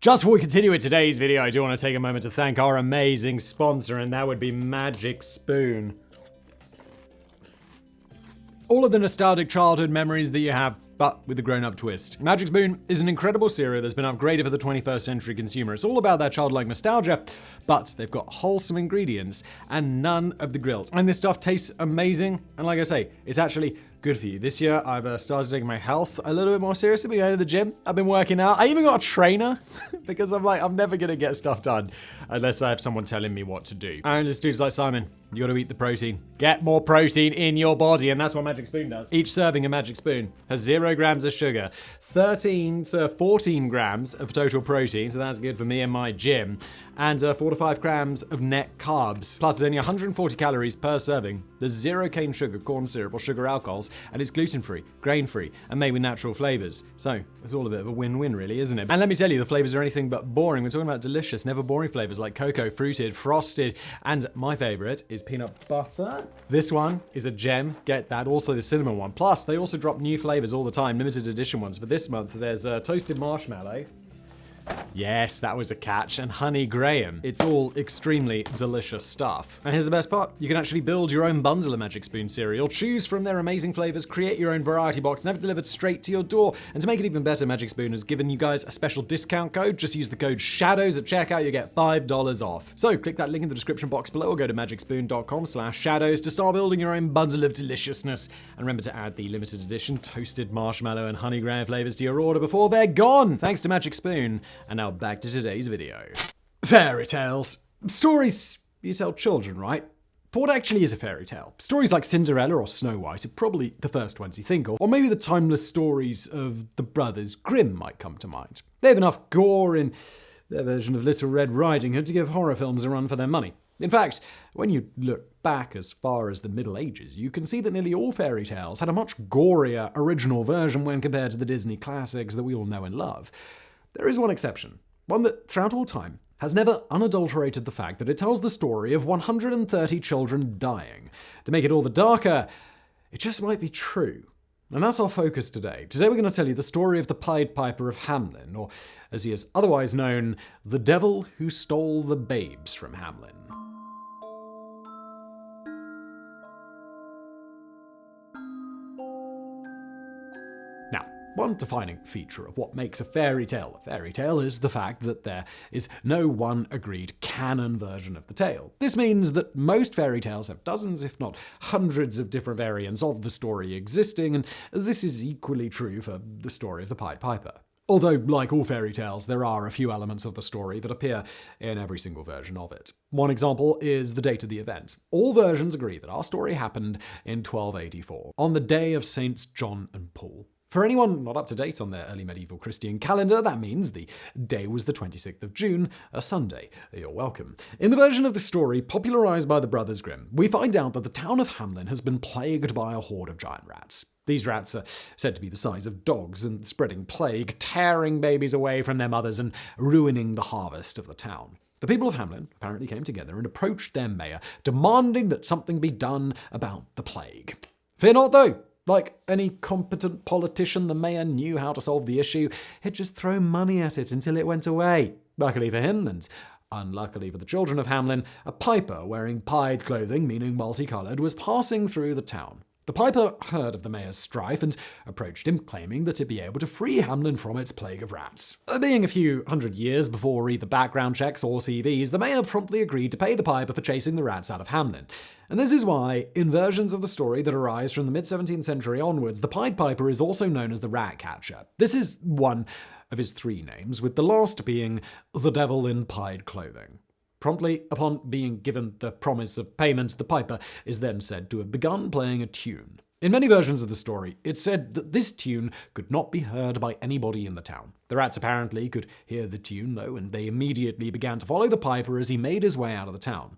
Just before we continue with today's video, I do want to take a moment to thank our amazing sponsor, and that would be Magic Spoon. All of the nostalgic childhood memories that you have, but with a grown-up twist. Magic Spoon is an incredible cereal that's been upgraded for the 21st century consumer. It's all about that childlike nostalgia, but they've got wholesome ingredients and none of the grills. And this stuff tastes amazing, and like I say, it's actually good for you. This year, I've started taking my health a little bit more seriously. Been going to the gym. I've been working out. I even got a trainer because I'm like, I'm never going to get stuff done unless I have someone telling me what to do. And this dude's like, Simon, you got to eat the protein. Get more protein in your body, and that's what Magic Spoon does. Each serving of Magic Spoon has 0 grams of sugar, 13 to 14 grams of total protein, so that's good for me and my gym, and 4 to 5 grams of net carbs. Plus, there's only 140 calories per serving. There's 0 cane sugar, corn syrup, or sugar alcohols, and it's gluten-free, grain-free, and made with natural flavors. So, it's all a bit of a win-win, really, isn't it? And let me tell you, the flavors are anything but boring. We're talking about delicious, never boring flavors like cocoa, fruited, frosted, and my favorite is peanut butter. This one is a gem, get that. Also the cinnamon one. Plus, they also drop new flavors all the time, limited edition ones. For this month, there's toasted marshmallow. Yes, that was a catch. And honey graham. It's all extremely delicious stuff. And here's the best part. You can actually build your own bundle of Magic Spoon cereal, choose from their amazing flavors, create your own variety box, and have it delivered straight to your door. And to make it even better, Magic Spoon has given you guys a special discount code. Just use the code SHADOWS at checkout. You get $5 off. So click that link in the description box below or go to magicspoon.com/shadows to start building your own bundle of deliciousness. And remember to add the limited edition toasted marshmallow and honey graham flavors to your order before they're gone. Thanks to Magic Spoon. And now back to today's video. Fairy tales. Stories you tell children, right? But what actually is a fairy tale? Stories like Cinderella or Snow White are probably the first ones you think of, or maybe the timeless stories of the Brothers Grimm might come to mind. They have enough gore in their version of Little Red Riding Hood to give horror films a run for their money. In fact, when you look back as far as the Middle Ages, you can see that nearly all fairy tales had a much gorier original version when compared to the Disney classics that we all know and love. There is one exception, one that throughout all time has never unadulterated the fact that it tells the story of 130 children dying. To make it all the darker, it just might be true. And that's our focus today. Today we're going to tell you the story of the Pied Piper of Hamelin, or as he is otherwise known, the devil who stole the babes from Hamelin. One defining feature of what makes a fairy tale is the fact that there is no one agreed canon version of the tale. This means that most fairy tales have dozens, if not hundreds, of different variants of the story existing, and this is equally true for the story of the Pied Piper. Although, like all fairy tales, there are a few elements of the story that appear in every single version of it. One example is the date of the event. All versions agree that our story happened in 1284, on the day of Saints John and Paul. For anyone not up to date on their early medieval Christian calendar, that means the day was the 26th of June, a Sunday. You're welcome. In the version of the story popularized by the Brothers Grimm, we find out that the town of Hamelin has been plagued by a horde of giant rats. These rats are said to be the size of dogs and spreading plague, tearing babies away from their mothers and ruining the harvest of the town. The people of Hamelin apparently came together and approached their mayor, demanding that something be done about the plague. Fear not, though. Like any competent politician, the mayor knew how to solve the issue. He'd just throw money at it until it went away. Luckily for him, and unluckily for the children of Hamelin, a piper wearing pied clothing, meaning multicolored, was passing through the town. The piper heard of the mayor's strife and approached him, claiming that he'd be able to free Hamelin from its plague of rats. Being a few hundred years before either background checks or CVs, the mayor promptly agreed to pay the piper for chasing the rats out of Hamelin. And this is why, in versions of the story that arise from the mid-17th century onwards, the Pied Piper is also known as the Rat Catcher. This is one of his 3 names, with the last being the devil in pied clothing. Promptly upon being given the promise of payment, the piper is then said to have begun playing a tune. In many versions of the story, it's said that this tune could not be heard by anybody in the town. The rats apparently could hear the tune, though, and they immediately began to follow the piper as he made his way out of the town.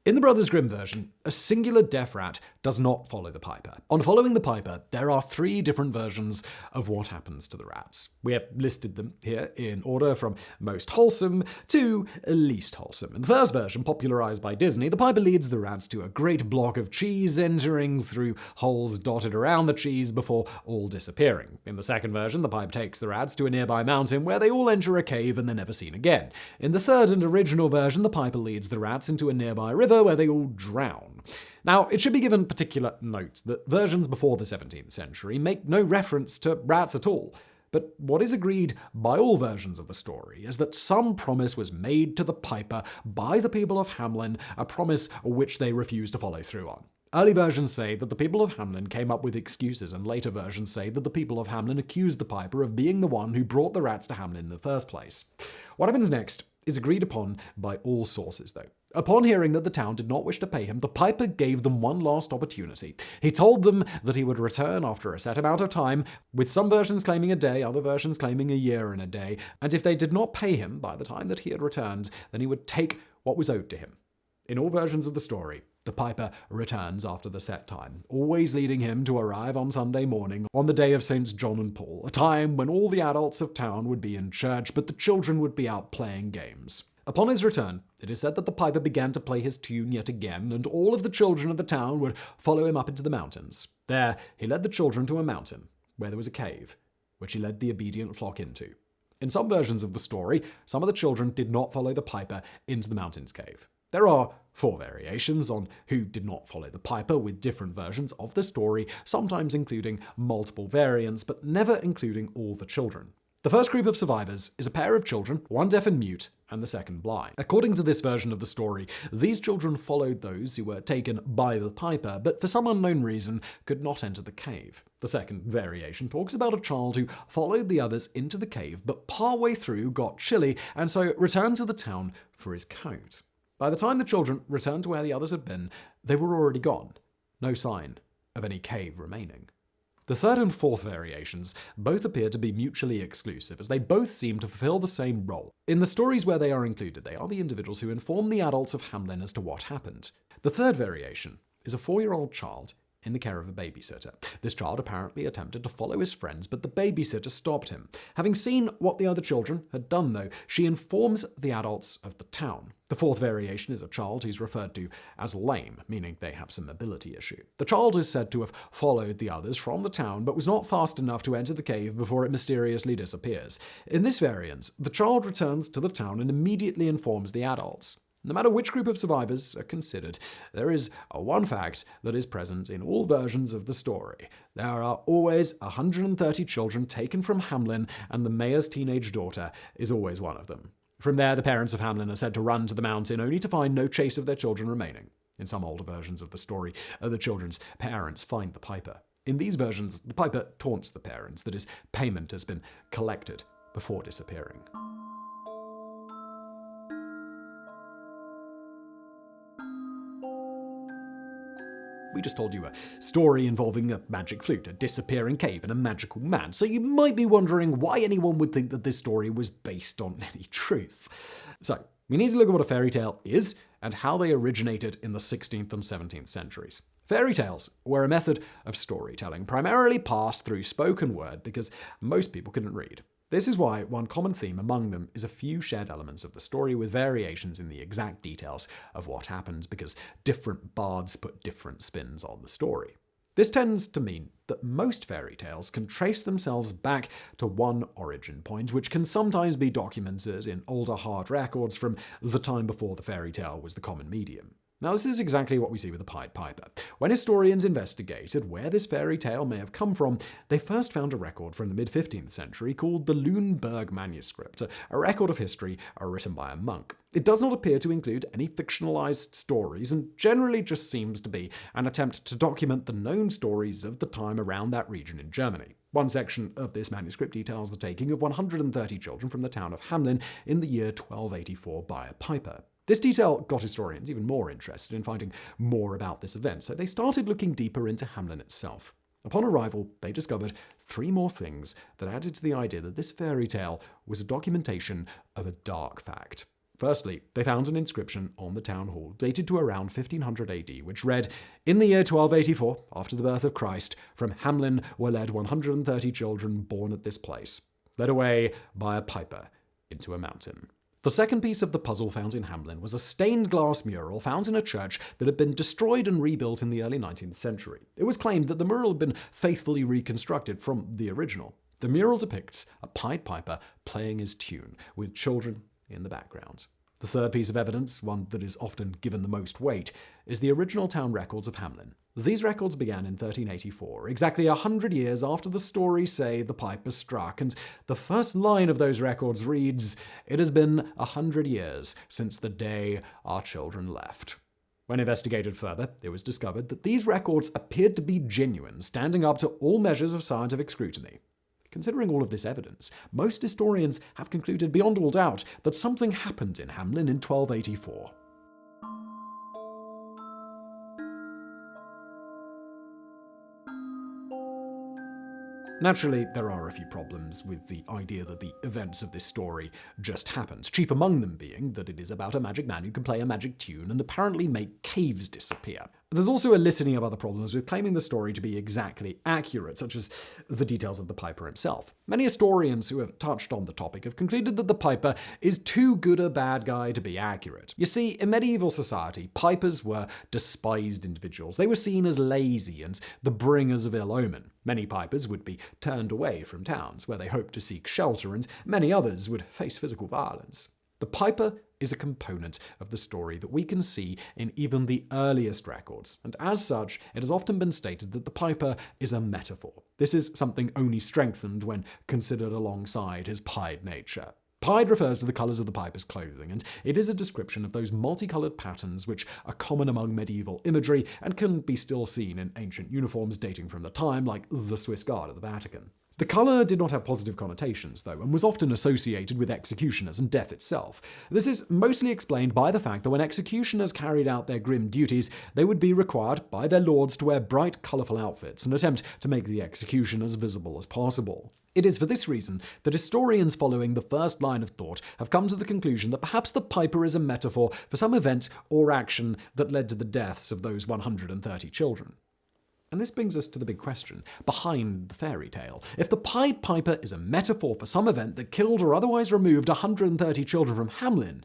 In the Brothers Grimm version, a singular deaf rat does not follow the piper. On following the piper, there are 3 different versions of what happens to the rats. We have listed them here in order from most wholesome to least wholesome. In the first version, popularized by Disney, the piper leads the rats to a great block of cheese, entering through holes dotted around the cheese before all disappearing. In the second version, the piper takes the rats to a nearby mountain where they all enter a cave and they're never seen again. In the third and original version, the piper leads the rats into a nearby river where they all drown. Now, it should be given particular note that versions before the 17th century make no reference to rats at all. But what is agreed by all versions of the story is that some promise was made to the piper by the people of Hamlin, a promise which they refused to follow through on. Early versions say that the people of Hamlin came up with excuses, and later versions say that the people of Hamlin accused the piper of being the one who brought the rats to Hamlin in the first place. What happens next is agreed upon by all sources, though. Upon hearing that the town did not wish to pay him, the piper gave them one last opportunity. He told them that he would return after a set amount of time, with some versions claiming a day, other versions claiming a year and a day, and if they did not pay him by the time that he had returned, then he would take what was owed to him. In all versions of the story, the piper returns after the set time, always leading him to arrive on Sunday morning on the day of Saints John and Paul, a time when all the adults of town would be in church, but the children would be out playing games. Upon his return, it is said that the piper began to play his tune yet again, and all of the children of the town would follow him up into the mountains. There, he led the children to a mountain, where there was a cave, which he led the obedient flock into. In some versions of the story, some of the children did not follow the piper into the mountain's cave. There are 4 variations on who did not follow the piper, with different versions of the story, sometimes including multiple variants, but never including all the children. The first group of survivors is a pair of children, one deaf and mute, and the second blind. According to this version of the story, these children followed those who were taken by the piper, but for some unknown reason could not enter the cave. The second variation talks about a child who followed the others into the cave, but partway through got chilly, and so returned to the town for his coat. By the time the children returned to where the others had been, they were already gone. No sign of any cave remaining. The third and fourth variations both appear to be mutually exclusive, as they both seem to fulfill the same role. In the stories where they are included, they are the individuals who inform the adults of Hamlin as to what happened. The third variation is a 4-year-old child in the care of a babysitter. This child apparently attempted to follow his friends, but the babysitter stopped him. Having seen what the other children had done, though, she informs the adults of the town. The fourth variation is a child who's referred to as lame, meaning they have some mobility issue. The child is said to have followed the others from the town, but was not fast enough to enter the cave before it mysteriously disappears. In this variant, the child returns to the town and immediately informs the adults. No matter which group of survivors are considered, there is one fact that is present in all versions of the story. There are always 130 children taken from Hamlin, and the mayor's teenage daughter is always one of them. From there, the parents of Hamlin are said to run to the mountain, only to find no trace of their children remaining. In some older versions of the story, the children's parents find the piper. In these versions, the piper taunts the parents that his payment has been collected before disappearing. We just told you a story involving a magic flute, a disappearing cave, and a magical man, so you might be wondering why anyone would think that this story was based on any truth. So, we need to look at what a fairy tale is and how they originated in the 16th and 17th centuries. Fairy tales were a method of storytelling, primarily passed through spoken word because most people couldn't read. This is why one common theme among them is a few shared elements of the story with variations in the exact details of what happens, because different bards put different spins on the story. This tends to mean that most fairy tales can trace themselves back to one origin point, which can sometimes be documented in older hard records from the time before the fairy tale was the common medium. Now, this is exactly what we see with the Pied Piper. When historians investigated where this fairy tale may have come from, they first found a record from the mid-15th century called the Lüneburg Manuscript, a record of history written by a monk. It does not appear to include any fictionalized stories and generally just seems to be an attempt to document the known stories of the time around that region in Germany. One section of this manuscript details the taking of 130 children from the town of Hamlin in the year 1284 by a piper. This detail got historians even more interested in finding more about this event, so they started looking deeper into Hamlin itself. Upon arrival, they discovered 3 more things that added to the idea that this fairy tale was a documentation of a dark fact. Firstly, they found an inscription on the town hall dated to around 1500 AD, which read, "In the year 1284, after the birth of Christ, from Hamlin were led 130 children born at this place, led away by a piper into a mountain." The second piece of the puzzle found in Hamlin was a stained glass mural found in a church that had been destroyed and rebuilt in the early 19th century. It was claimed that the mural had been faithfully reconstructed from the original. The mural depicts a Pied Piper playing his tune, with children in the background. The third piece of evidence, one that is often given the most weight, is the original town records of Hamlin. These records began in 1384, exactly 100 years after the stories say the piper struck, and the first line of those records reads, "It has been 100 years since the day our children left." When investigated further, it was discovered that these records appeared to be genuine, standing up to all measures of scientific scrutiny. Considering all of this evidence, most historians have concluded beyond all doubt that something happened in Hamlin in 1284. Naturally, there are a few problems with the idea that the events of this story just happened, chief among them being that it is about a magic man who can play a magic tune and apparently make caves disappear. There's also a litany of other problems with claiming the story to be exactly accurate, such as the details of the piper himself. Many historians who have touched on the topic have concluded that the piper is too good a bad guy to be accurate. You see, in medieval society, pipers were despised individuals. They were seen as lazy and the bringers of ill omen. Many pipers would be turned away from towns where they hoped to seek shelter, and many others would face physical violence. The piper is a component of the story that we can see in even the earliest records, and as such, it has often been stated that the piper is a metaphor. This is something only strengthened when considered alongside his pied nature. Pied refers to the colours of the piper's clothing, and it is a description of those multicoloured patterns which are common among medieval imagery and can be still seen in ancient uniforms dating from the time, like the Swiss Guard at the Vatican. The colour did not have positive connotations, though, and was often associated with executioners and death itself. This is mostly explained by the fact that when executioners carried out their grim duties, they would be required by their lords to wear bright, colourful outfits and attempt to make the execution as visible as possible. It is for this reason that historians following the first line of thought have come to the conclusion that perhaps the piper is a metaphor for some event or action that led to the deaths of those 130 children. And this brings us to the big question behind the fairy tale. If the Pied Piper is a metaphor for some event that killed or otherwise removed 130 children from Hamlin,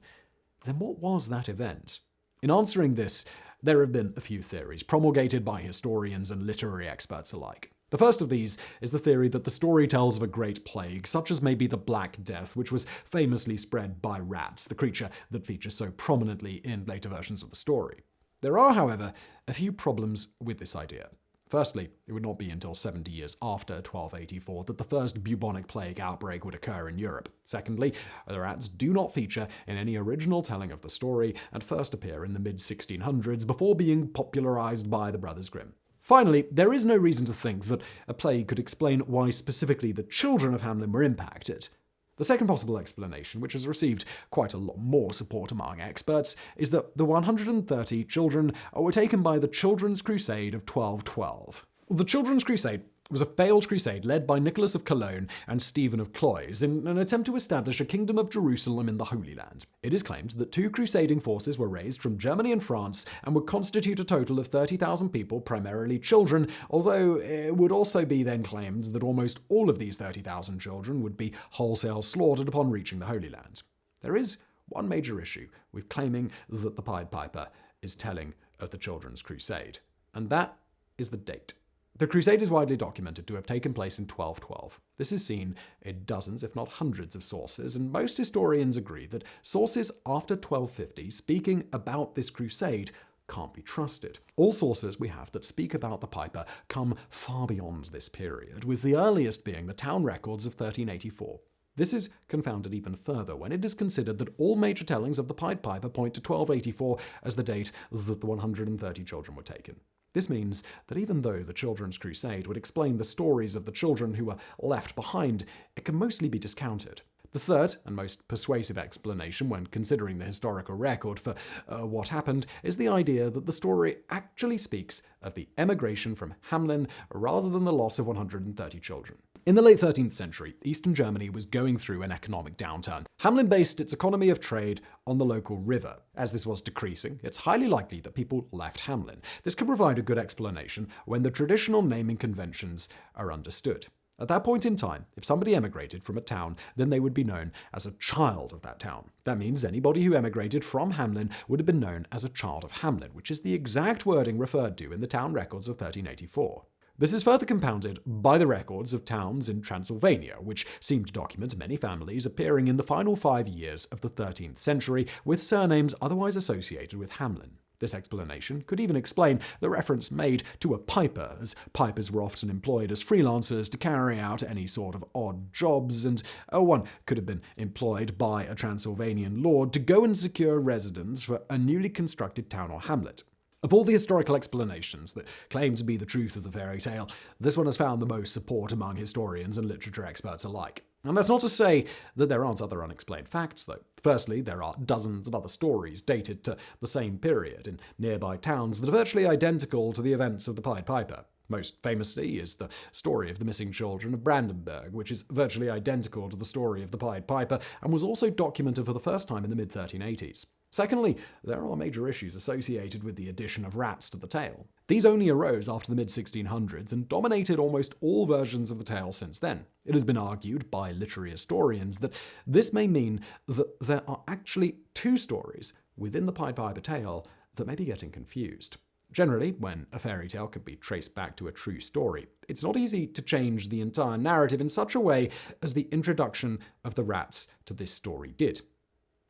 then what was that event? In answering this, there have been a few theories, promulgated by historians and literary experts alike. The first of these is the theory that the story tells of a great plague, such as maybe the Black Death, which was famously spread by rats, the creature that features so prominently in later versions of the story. There are, however, a few problems with this idea. Firstly, it would not be until 70 years after 1284 that the first bubonic plague outbreak would occur in Europe. Secondly, the rats do not feature in any original telling of the story and first appear in the mid-1600s before being popularized by the Brothers Grimm. Finally, there is no reason to think that a plague could explain why specifically the children of Hamlin were impacted. The second possible explanation, which has received quite a lot more support among experts, is that the 130 children were taken by the Children's Crusade of 1212. The Children's Crusade was a failed crusade led by Nicholas of Cologne and Stephen of Cloyes in an attempt to establish a kingdom of Jerusalem in the Holy Land. It is claimed that 2 crusading forces were raised from Germany and France and would constitute a total of 30,000 people, primarily children, although it would also be then claimed that almost all of these 30,000 children would be wholesale slaughtered upon reaching the Holy Land. There is one major issue with claiming that the Pied Piper is telling of the Children's Crusade, and that is the date. The crusade is widely documented to have taken place in 1212. This is seen in dozens, if not hundreds, of sources, and most historians agree that sources after 1250 speaking about this crusade can't be trusted. All sources we have that speak about the Piper come far beyond this period, with the earliest being the town records of 1384. This is confounded even further when it is considered that all major tellings of the Pied Piper point to 1284 as the date that the 130 children were taken. This means that even though the Children's Crusade would explain the stories of the children who were left behind, it can mostly be discounted. The third and most persuasive explanation when considering the historical record for what happened is the idea that the story actually speaks of the emigration from Hamlin rather than the loss of 130 children. In the late 13th century, Eastern Germany was going through an economic downturn. Hamelin based its economy of trade on the local river. As this was decreasing, it's highly likely that people left Hamelin. This could provide a good explanation when the traditional naming conventions are understood. At that point in time, if somebody emigrated from a town, then they would be known as a child of that town. That means anybody who emigrated from Hamelin would have been known as a child of Hamelin, which is the exact wording referred to in the town records of 1384. This is further compounded by the records of towns in Transylvania, which seem to document many families appearing in the final 5 years of the 13th century with surnames otherwise associated with Hamelin. This explanation could even explain the reference made to a piper, as pipers were often employed as freelancers to carry out any sort of odd jobs, and one could have been employed by a Transylvanian lord to go and secure residence for a newly constructed town or hamlet. Of all the historical explanations that claim to be the truth of the fairy tale, this one has found the most support among historians and literature experts alike. And that's not to say that there aren't other unexplained facts, though. Firstly, there are dozens of other stories dated to the same period in nearby towns that are virtually identical to the events of the Pied Piper. Most famously is the story of the missing children of Brandenburg, which is virtually identical to the story of the Pied Piper and was also documented for the first time in the mid-1380s. Secondly, there are major issues associated with the addition of rats to the tale. These only arose after the mid-1600s and dominated almost all versions of the tale since then. It has been argued by literary historians that this may mean that there are actually two stories within the Pied Piper tale that may be getting confused. Generally, when a fairy tale can be traced back to a true story, it's not easy to change the entire narrative in such a way as the introduction of the rats to this story did.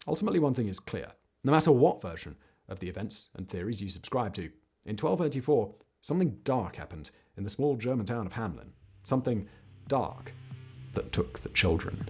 Ultimately, one thing is clear. No matter what version of the events and theories you subscribe to, in 1284, something dark happened in the small German town of Hamelin. Something dark that took the children.